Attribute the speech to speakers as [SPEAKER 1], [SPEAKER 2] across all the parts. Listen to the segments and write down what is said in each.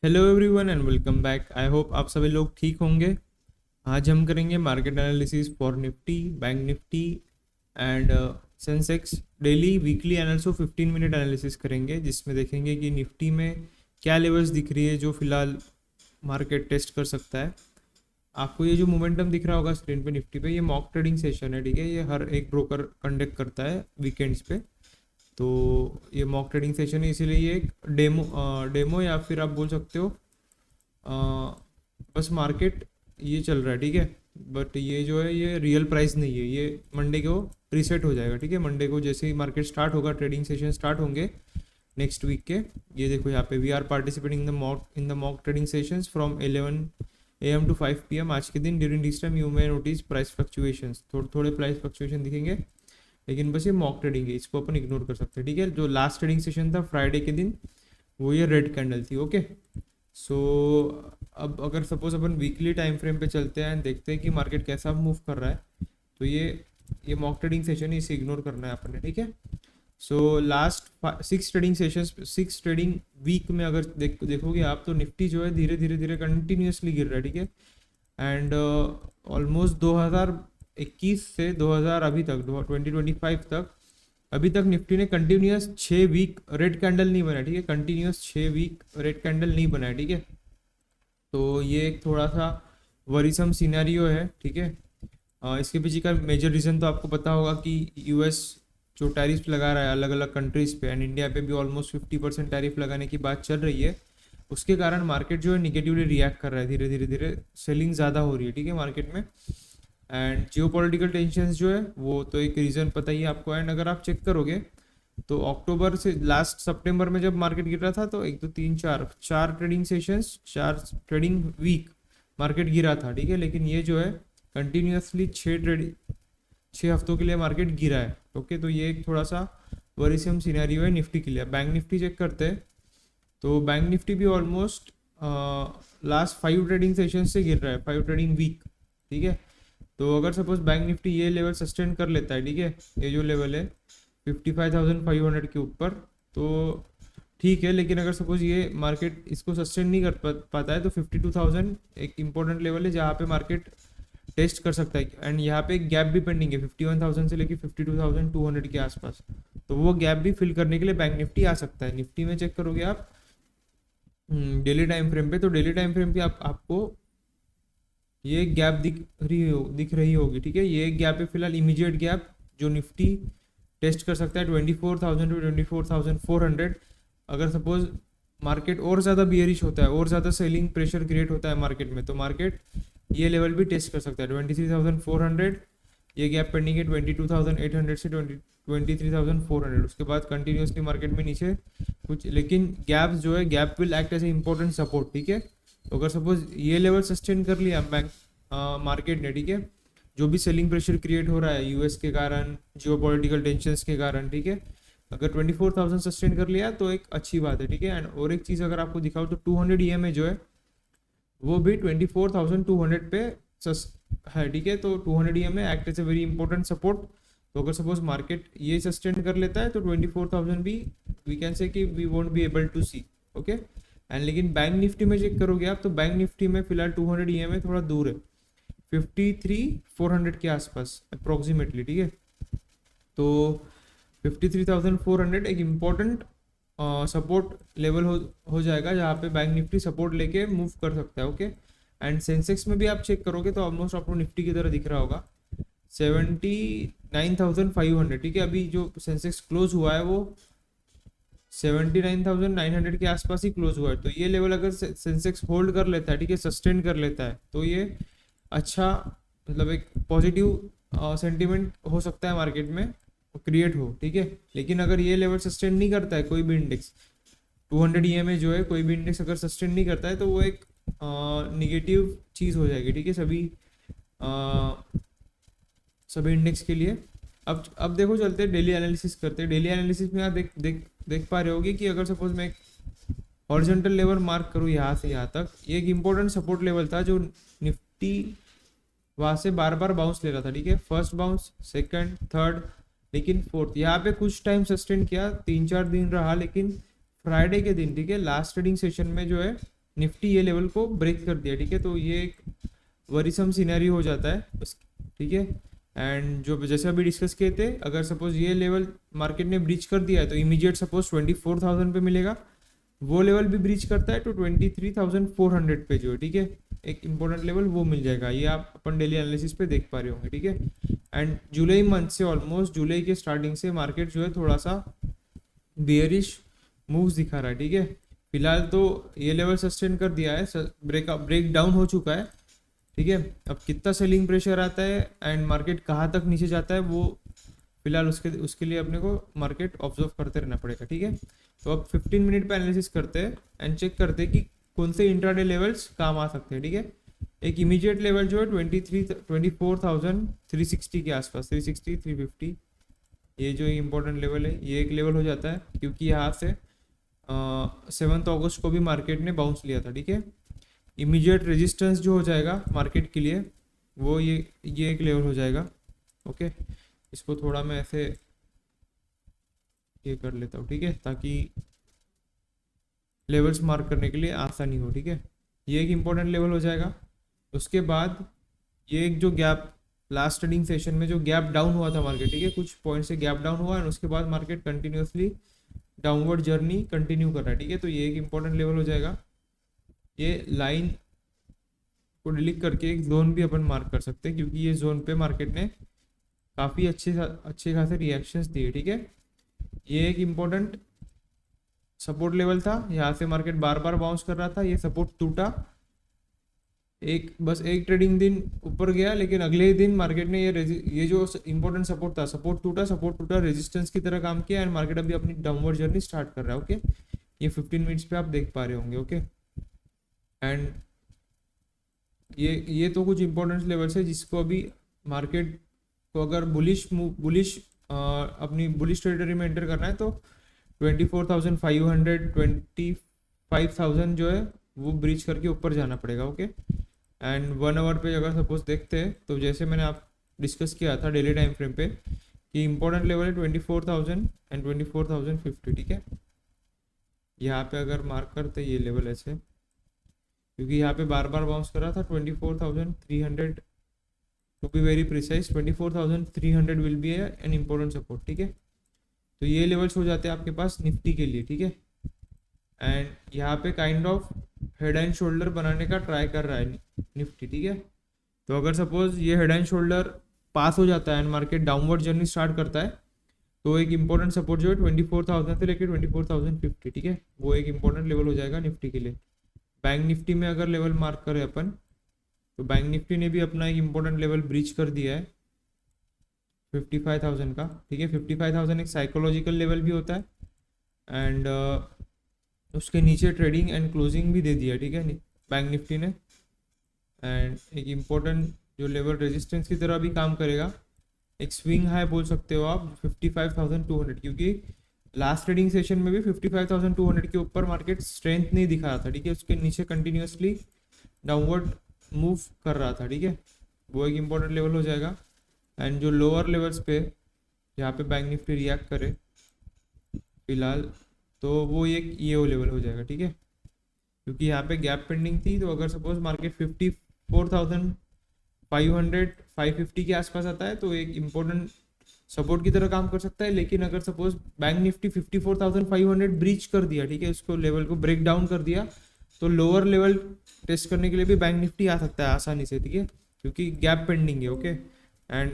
[SPEAKER 1] Hello everyone and welcome back. I hope आप सभी लोग ठीक होंगे। आज हम करेंगे market analysis for Nifty, bank Nifty and Sensex daily, weekly and also 15 minute analysis करेंगे, जिसमें देखेंगे कि निफ्टी में क्या लेवल्स दिख रही है जो फिलहाल मार्केट टेस्ट कर सकता है। आपको ये जो मोमेंटम दिख रहा होगा स्क्रीन पे निफ्टी पे, ये मॉक ट्रेडिंग सेशन है, ठीक है। ये हर एक ब्रोकर कंडक्ट करता है वीकेंड्स पे। तो ये मॉक ट्रेडिंग सेशन है, इसीलिए ये एक डेमो या फिर आप बोल सकते हो बस मार्केट ये चल रहा है, ठीक है। बट ये जो है ये रियल प्राइस नहीं है, ये मंडे को प्रीसेट हो जाएगा, ठीक है। मंडे को जैसे ही मार्केट स्टार्ट होगा, ट्रेडिंग सेशन स्टार्ट होंगे नेक्स्ट वीक के। ये देखो यहाँ पे we are participating in the mock trading sessions from 11 AM to 5 PM आज के दिन। During this time you may notice price fluctuations, थोड़े प्राइस फ्लक्चुएशन दिखेंगे, लेकिन बस ये मॉक ट्रेडिंग है, इसको अपन इग्नोर कर सकते हैं, ठीक है। जो लास्ट ट्रेडिंग सेशन था फ्राइडे के दिन, वो ये रेड कैंडल थी, ओके। सो अब अगर सपोज अपन वीकली टाइम फ्रेम पे चलते हैं, देखते हैं कि मार्केट कैसा मूव कर रहा है, तो ये मॉक ट्रेडिंग सेशन है, इसे इग्नोर करना है अपन ने, ठीक है। So last 6 trading sessions, 6 trading week में अगर देखोगे आप, तो निफ्टी जो है धीरे धीरे धीरे कंटिन्यूसली गिर रहा है, ठीक है। एंड ऑलमोस्ट 2021 से 2000 अभी तक 2025 तक, अभी तक निफ्टी ने कंटिन्यूस 6 वीक रेड कैंडल नहीं बनाया, ठीक है। कंटिन्यूस 6 वीक रेड कैंडल नहीं बनाया, ठीक है। तो ये एक थोड़ा सा वरीसम सिनेरियो है, ठीक है। इसके पीछे का मेजर रीज़न तो आपको पता होगा कि यूएस जो टैरिफ लगा रहा है अलग अलग कंट्रीज़ पे, एंड इंडिया पे भी ऑलमोस्ट 50% टैरिफ लगाने की बात चल रही है। उसके कारण मार्केट जो है निगेटिवली रिएक्ट कर रहा है, धीरे धीरे धीरे सेलिंग ज़्यादा हो रही है, ठीक है, मार्केट में। एंड जियोपॉलिटिकल टेंशंस जो है वो तो एक रीज़न पता ही है आपको। एंड अगर आप चेक करोगे तो अक्टूबर से लास्ट सितंबर में जब मार्केट गिर रहा था, तो 1 2 3 4 trading sessions, 4 trading week market गिरा था, ठीक है। लेकिन ये जो है कंटिन्यूसली 6 हफ्तों के लिए मार्केट गिरा है, ओके। तो ये एक थोड़ा सा वरीसम सिनेरियो है निफ्टी के लिए। बैंक निफ्टी चेक करते हैं, तो बैंक निफ्टी भी ऑलमोस्ट लास्ट 5 ट्रेडिंग सेशन से गिर रहा है, 5 ट्रेडिंग वीक, ठीक है। तो अगर सपोज बैंक निफ्टी ये लेवल सस्टेन कर लेता है, ठीक है, ये जो लेवल है 55,500 के ऊपर, तो ठीक है। लेकिन अगर सपोज ये मार्केट इसको सस्टेन नहीं कर पाता है, तो 52,000 एक इंपॉर्टेंट लेवल है जहाँ पे मार्केट टेस्ट कर सकता है। एंड यहाँ पे एक गैप भी पेंडिंग है 51,000 से लेकर 52,200 के आसपास, तो वो गैप भी फिल करने के लिए बैंक निफ्टी आ सकता है। निफ्टी में चेक करोगे आप डेली टाइम फ्रेम पे, तो डेली टाइम फ्रेम पे आपको ये गैप दिख रही होगी, ठीक है। ये गैप है फिलहाल इमीडिएट गैप, जो निफ्टी टेस्ट कर सकता है 24,000 टू 24,400। अगर सपोज मार्केट और ज़्यादा बियरिश होता है और ज़्यादा सेलिंग प्रेशर क्रिएट होता है मार्केट में, तो मार्केट ये लेवल भी टेस्ट कर सकता है 23,400। ये गैप पेंडिंग है 22,800 से 23,400। उसके बाद कंटिन्यूसली मार्केट में नीचे कुछ, लेकिन गैप जो है gap will act as a important support, ठीक है। तो अगर सपोज ये लेवल सस्टेन कर लिया बैंक मार्केट ने, ठीक है, जो भी सेलिंग प्रेशर क्रिएट हो रहा है यूएस के कारण, जियोपॉलिटिकल टेंशंस के कारण, ठीक है, अगर 24,000 सस्टेन कर लिया तो एक अच्छी बात है, ठीक है। एंड और एक चीज़ अगर आपको दिखाओ, तो 200 EMA जो है वो भी 24,200 पे है, ठीक है। तो 200 EMA act as a very important support. तो अगर सपोज मार्केट ये सस्टेन कर लेता है, तो 24,000 भी वी कैन से कि we won't be able to see, okay. And लेकिन बैंक निफ्टी में चेक करोगे आप, तो बैंक निफ्टी में फिलहाल 200 EMA थोड़ा दूर है, 53,400 के आसपास अप्रोक्सीमेटली, ठीक है। तो 53,400 एक इम्पॉर्टेंट सपोर्ट लेवल हो जाएगा, जहाँ पे बैंक निफ्टी सपोर्ट लेके मूव कर सकता है, ओके। एंड सेंसेक्स में भी आप चेक करोगे तो ऑलमोस्ट आपको निफ्टी की तरह दिख रहा होगा 79,500, ठीक है। अभी जो सेंसेक्स क्लोज हुआ है वो 79,900 के आसपास ही क्लोज हुआ है। तो ये लेवल अगर सेंसेक्स होल्ड कर लेता है, ठीक है, सस्टेन कर लेता है, तो ये अच्छा, मतलब एक पॉजिटिव सेंटीमेंट हो सकता है मार्केट में क्रिएट हो, ठीक है। लेकिन अगर ये लेवल सस्टेन नहीं करता है कोई भी इंडेक्स, 200 EMA जो है कोई भी इंडेक्स अगर सस्टेन नहीं करता है, तो वो एक निगेटिव चीज़ हो जाएगी, ठीक है, सभी इंडेक्स के लिए। अब देखो, चलते हैं डेली एनालिसिस करते हैं। डेली एनालिसिस में आप देख पा रहे होगे कि अगर सपोज मैं हॉरिजॉन्टल लेवल मार्क करूँ यहाँ से यहाँ तक, ये एक इंपॉर्टेंट सपोर्ट लेवल था जो निफ्टी वहाँ से बार बार बाउंस ले रहा था, ठीक है। फर्स्ट बाउंस, सेकंड, थर्ड, लेकिन फोर्थ यहाँ पे कुछ टाइम सस्टेन किया, 3 4 दिन रहा, लेकिन फ्राइडे के दिन, ठीक है, लास्ट ट्रेडिंग सेशन में जो है निफ्टी ये लेवल को ब्रेक कर दिया, ठीक है। तो ये एक वरीसम सिनेरियो हो जाता है ठीक है। एंड जो जैसे अभी डिस्कस किए थे, अगर सपोज ये लेवल मार्केट ने ब्रीच कर दिया है तो इमीडिएट सपोज 24,000 पे मिलेगा, वो लेवल भी ब्रीच करता है तो 23,400 पे जो है, ठीक है, एक इंपॉर्टेंट लेवल वो मिल जाएगा। ये आप अपन डेली एनालिसिस पे देख पा रहे होंगे, ठीक है। एंड जुलाई मंथ से, ऑलमोस्ट जुलाई के स्टार्टिंग से मार्केट जो है थोड़ा सा बियरिश मूव्स दिखा रहा है, ठीक है। फिलहाल तो ये लेवल सस्टेन कर दिया है, ब्रेक डाउन हो चुका है, ठीक है। अब कितना सेलिंग प्रेशर आता है एंड मार्केट कहाँ तक नीचे जाता है, वो फिलहाल उसके लिए अपने को मार्केट ऑब्जर्व करते रहना पड़ेगा, ठीक है। तो अब 15 मिनट पे एनालिसिस करते हैं एंड चेक करते हैं कि कौन से इंट्राडे लेवल्स काम आ सकते हैं, ठीक है। एक इमीडिएट लेवल जो है 24,360 के आसपास, 360 350, ये जो इम्पोर्टेंट लेवल है, ये एक लेवल हो जाता है, क्योंकि यहाँ से 7 अगस्त को भी मार्केट ने बाउंस लिया था, ठीक है। इमीडिएट रेजिस्टेंस जो हो जाएगा मार्केट के लिए, वो ये एक लेवल हो जाएगा, ओके। इसको थोड़ा मैं ऐसे ये कर लेता हूँ, ठीक है, ताकि लेवल्स मार्क करने के लिए आसानी हो, ठीक है। ये एक इम्पोर्टेंट लेवल हो जाएगा। उसके बाद ये एक जो गैप, लास्ट ट्रेडिंग सेशन में जो गैप डाउन हुआ था मार्केट, ठीक है, कुछ पॉइंट से गैप डाउन हुआ और उसके बाद market continuously downward journey continue कर रहा है, ठीक है। तो ये एक इम्पोर्टेंट लेवल हो जाएगा। ये लाइन को डिलीट करके एक जोन भी अपन मार्क कर सकते हैं, क्योंकि ये जोन पे मार्केट ने काफ़ी अच्छे खासे रिएक्शंस दिए, ठीक है। ये एक इम्पोर्टेंट सपोर्ट लेवल था, यहाँ से मार्केट बार बार बाउंस कर रहा था, ये सपोर्ट टूटा, बस एक ट्रेडिंग दिन ऊपर गया, लेकिन अगले ही दिन मार्केट ने ये जो इंपॉर्टेंट सपोर्ट था, सपोर्ट टूटा, रेजिस्टेंस की तरह काम किया एंड मार्केट अभी अपनी डाउनवर्ड जर्नी स्टार्ट कर रहा है, ओके। ये 15 मिनट्स पे आप देख पा रहे होंगे, ओके। एंड ये तो कुछ इंपॉर्टेंट लेवल्स है जिसको अभी मार्केट को अगर बुलिश अपनी बुलिश टेरिटरी में एंटर करना है तो 24,500 25,000 जो है वो ब्रीच करके ऊपर जाना पड़ेगा, ओके। एंड 1 आवर पे अगर सपोज देखते हैं तो जैसे मैंने आप डिस्कस किया था डेली टाइम फ्रेम पे कि इंपॉर्टेंट लेवल है 24,000 एंड 24,050, ठीक है। यहाँ पे अगर मार्क करते ये लेवल ऐसे, क्योंकि यहाँ पे बार बार बाउंस कर रहा था 24,300 to be very precise, 24,300 will be an important support, ठीक है। तो ये लेवल्स हो जाते हैं आपके पास निफ्टी के लिए, ठीक है। एंड यहाँ पे kind of head and shoulder बनाने का ट्राई कर रहा है निफ्टी, ठीक है। तो अगर सपोज ये हेड एंड शोल्डर पास हो जाता है and market downward journey start करता है तो एक इंपॉर्टेंट सपोर्ट जो है 24,000 से लेकर 24,050, ठीक है, वो एक इंपॉर्टेंट लेवल हो जाएगा निफ्टी के लिए। बैंक निफ्टी में अगर लेवल मार्क करें अपन तो बैंक निफ्टी ने भी अपना एक इम्पोर्टेंट लेवल ब्रीच कर दिया है 55,000 का, ठीक है। 55,000 एक साइकोलॉजिकल लेवल भी होता है एंड उसके नीचे ट्रेडिंग एंड क्लोजिंग भी दे दिया, ठीक है, बैंक निफ्टी ने। एंड एक इम्पोर्टेंट जो लेवल रेजिस्टेंस की तरह भी काम करेगा, एक स्विंग हाई बोल सकते हो आप 55,200, क्योंकि लास्ट ट्रेडिंग सेशन में भी 55,200 के ऊपर मार्केट स्ट्रेंथ नहीं दिखा रहा था, ठीक है, उसके नीचे कंटिन्यूसली डाउनवर्ड मूव कर रहा था, ठीक है, वो एक इम्पोर्टेंट लेवल हो जाएगा। एंड जो लोअर लेवल्स पे जहाँ पे बैंक निफ्टी रिएक्ट करे फिलहाल, तो वो एक ये लेवल हो जाएगा, ठीक है, क्योंकि यहाँ पे गैप पेंडिंग थी। तो अगर सपोज मार्केट 54,500 550 के आसपास आता है तो एक इम्पोर्टेंट सपोर्ट की तरह काम कर सकता है। लेकिन अगर सपोज बैंक निफ्टी 54,500 ब्रीच कर दिया, ठीक है, उसको लेवल को ब्रेक डाउन कर दिया, तो लोअर लेवल टेस्ट करने के लिए भी बैंक निफ्टी आ सकता है आसानी से, ठीक है, क्योंकि गैप पेंडिंग है, ओके। एंड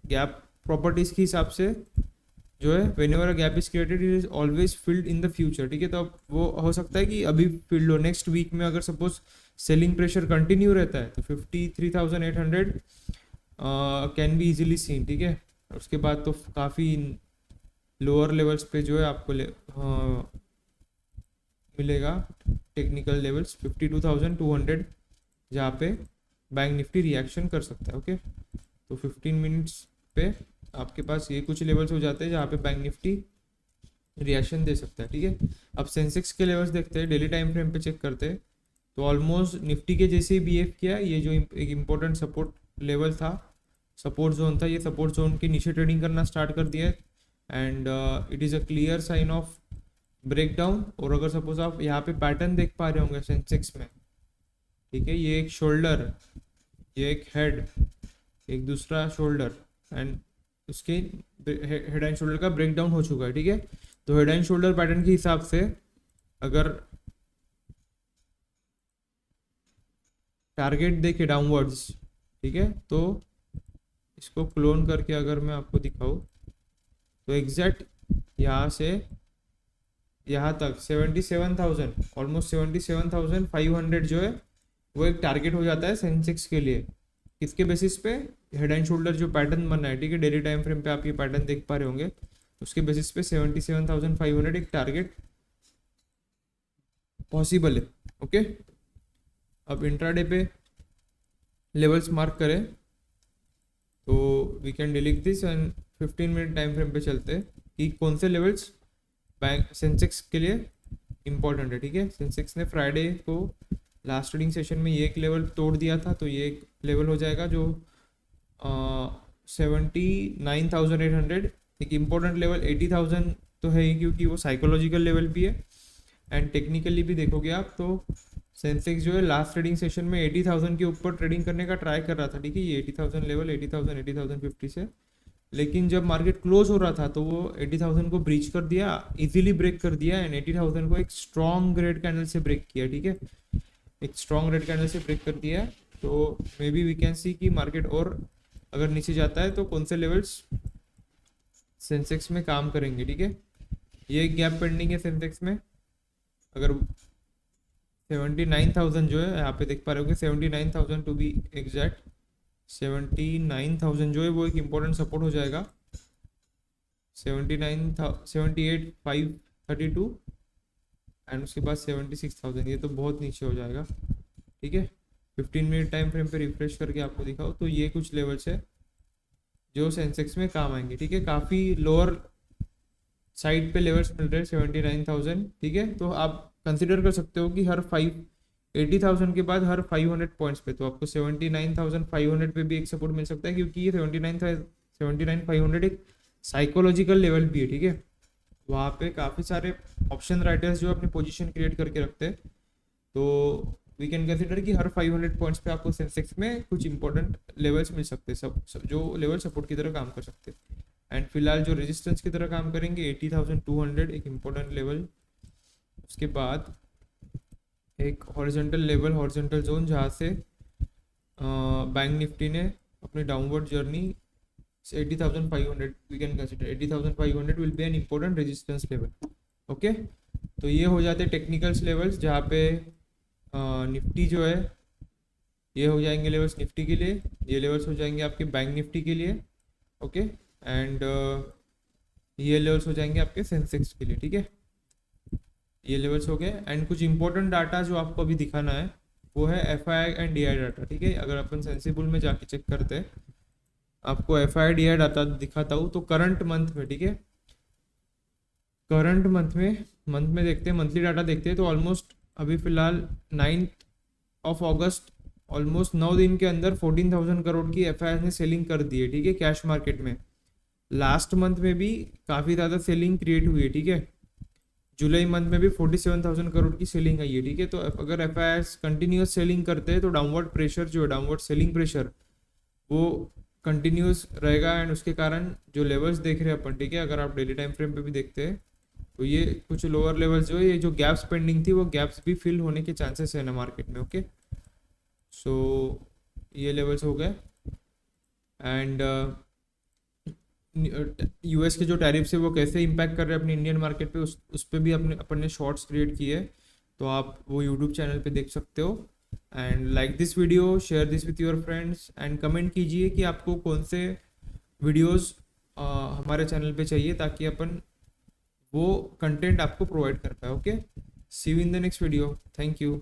[SPEAKER 1] गैप प्रॉपर्टीज के हिसाब से जो है when ever a gap is created it is always filled in the future, ठीक है। तो अब वो हो सकता है कि अभी फिल्ड हो, नेक्स्ट वीक में अगर सपोज सेलिंग प्रेशर कंटिन्यू रहता है तो 53,800 कैन बी इजीली सीन, ठीक है। उसके बाद तो काफ़ी लोअर लेवल्स पे जो है आपको मिलेगा टेक्निकल लेवल्स 52,200 जहाँ पे बैंक निफ्टी रिएक्शन कर सकता है, ओके। तो 15 मिनट्स पे आपके पास ये कुछ लेवल्स हो जाते हैं जहाँ पे बैंक निफ्टी रिएक्शन दे सकता है, ठीक है। अब सेंसेक्स के लेवल्स देखते हैं, डेली टाइम फ्रेम पे चेक करते हैं तो ऑलमोस्ट निफ्टी के जैसे ही बिहेव किया। ये जो एक इम्पोर्टेंट सपोर्ट लेवल था, सपोर्ट जोन था, ये सपोर्ट जोन के नीचे ट्रेडिंग करना स्टार्ट कर दिया है and it is a clear sign of break down, और अगर सपोज आप यहाँ पे पैटर्न देख पा रहे होंगे सेंसेक्स में, ठीक है, ये एक शोल्डर, ये एक हेड, एक दूसरा शोल्डर, एंड उसके हेड एंड शोल्डर का ब्रेक डाउन हो चुका है, ठीक है। तो हेड एंड शोल्डर पैटर्न के हिसाब से अगर टारगेट देखे डाउनवर्ड्स, ठीक है, तो इसको क्लोन करके अगर मैं आपको दिखाऊं तो एग्जैक्ट यहाँ से यहाँ तक 77,000, ऑलमोस्ट 77,500 जो है वो एक टारगेट हो जाता है सेंसेक्स के लिए। किसके बेसिस पे? हेड एंड शोल्डर जो पैटर्न बना है, ठीक है, डेली टाइम फ्रेम पे आप ये पैटर्न देख पा रहे होंगे, उसके बेसिस पे 77,500 एक टारगेट पॉसिबल है। ओके, अब इंट्राडे पे लेवल्स मार्क करें तो we can delete this and 15 minute time frame पे चलते हैं कि कौन से लेवल्स बैंक सेंसेक्स के लिए इम्पोर्टेंट है, ठीक है। सेंसेक्स ने फ्राइडे को लास्ट ट्रेडिंग सेशन में ये एक लेवल तोड़ दिया था, तो ये एक लेवल हो जाएगा जो 79,800, एक इम्पोर्टेंट लेवल 80,000 तो है ही, क्योंकि वो साइकोलॉजिकल लेवल भी है, एंड टेक्निकली भी देखोगे आप तो सेंसेक्स जो है लास्ट ट्रेडिंग सेशन में 80,000 के ऊपर ट्रेडिंग करने का ट्राई कर रहा था, ठीक है, ये 80,000 लेवल 80,050 से, लेकिन जब मार्केट क्लोज हो रहा था तो वो 80,000 को ब्रीच कर दिया, इजीली ब्रेक कर दिया, एंड 80,000 को एक स्ट्रॉन्ग रेड कैंडल से ब्रेक किया, ठीक है, एक स्ट्रॉन्ग रेड कैंडल से ब्रेक कर दिया। तो may be we can see कि मार्केट और अगर नीचे जाता है तो कौन से लेवल्स सेंसेक्स में काम करेंगे, ठीक है। ये एक गैप पेंडिंग है सेंसेक्स में, अगर 79,000 जो है यहाँ पे देख पा रहे होगे, 79,000 टू बी एग्जैक्ट, 79,000 जो है वो एक इम्पोर्टेंट सपोर्ट हो जाएगा, 78,532 एंड उसके बाद 76,000, ये तो बहुत नीचे हो जाएगा, ठीक है। 15 मिनट टाइम फ्रेम पे रिफ्रेश करके आपको दिखाओ तो ये कुछ लेवल्स है जो सेंसेक्स में काम आएंगे, ठीक है। काफ़ी लोअर साइड पे लेवल्स मिल रहे हैं 79,000, ठीक है। तो आप कंसिडर कर सकते हो कि हर 80,000 के बाद हर 500 पॉइंट्स पे तो आपको 79,500 पे भी एक सपोर्ट मिल सकता है, क्योंकि ये 79,500 एक साइकोलॉजिकल लेवल भी है, ठीक है। वहाँ पे काफ़ी सारे ऑप्शन राइटर्स जो अपनी पोजीशन क्रिएट करके रखते हैं, तो वी कैन कंसिडर कि हर 500 पॉइंट्स पे आपको सेंसेक्स में कुछ इंपॉर्टेंट लेवल्स मिल सकते हैं, सब जो लेवल सपोर्ट की तरह काम कर सकते हैं, एंड फिलहाल जो रेजिस्टेंस की तरह काम करेंगे 80,200 एक इम्पोर्टेंट लेवल, उसके बाद एक हॉरिजॉन्टल लेवल, हॉरिजॉन्टल जोन, जहाँ से बैंक निफ्टी ने अपनी downward journey 80,500 we can consider 80,500 will be an important resistance level. Okay, तो ये हो जाते हैं टेक्निकल्स लेवल्स, जहाँ पे निफ्टी जो है ये हो जाएंगे लेवल्स निफ्टी के लिए, ये लेवल्स हो जाएंगे आपके बैंक निफ्टी के लिए, ओके, एंड ये लेवल्स हो जाएंगे आपके सेंसेक्स के लिए, ठीक है। ये लेवल्स हो गए, एंड कुछ इंपॉर्टेंट डाटा जो आपको अभी दिखाना है वो है FII एंड DI डाटा, ठीक है। अगर अपन सेंसिबल में जाके चेक करते हैं, आपको FII DI डाटा दिखाता हूँ, तो करंट मंथ में, ठीक है, करंट मंथ में देखते हैं, मंथली डाटा देखते हैं, तो ऑलमोस्ट अभी फिलहाल 9 अगस्त, ऑलमोस्ट 9 दिन के अंदर 14,000 करोड़ की FII ने सेलिंग कर दी है, ठीक है, कैश मार्केट में। लास्ट मंथ में भी काफ़ी ज़्यादा सेलिंग क्रिएट हुई है, ठीक है, जुलाई मंथ में भी 47,000 करोड़ की सेलिंग आई है, ठीक है। तो अगर FIIs कंटिन्यूस सेलिंग करते हैं तो डाउनवर्ड प्रेशर जो है, डाउनवर्ड सेलिंग प्रेशर वो कंटिन्यूस रहेगा, एंड उसके कारण जो लेवल्स देख रहे हैं अपन, ठीक है, अगर आप डेली टाइम फ्रेम पे भी देखते हैं तो ये कुछ लोअर लेवल्स जो है, ये जो गैप्स पेंडिंग थी वो गैप्स भी फिल होने के चांसेस है ना मार्केट में। ओके, सो ये लेवल्स हो गए, एंड US के जो टैरिफ्स है वो कैसे इम्पैक्ट कर रहे हैं अपने इंडियन मार्केट पे, उस पर भी अपन ने शॉर्ट्स क्रिएट किए है, तो आप वो यूट्यूब चैनल पे देख सकते हो। And like this video, share this with your friends, and comment कीजिए कि आपको कौन से वीडियोस हमारे चैनल पे चाहिए, ताकि अपन वो कंटेंट आपको प्रोवाइड कर पाए। Okay, see you in the next video, thank you.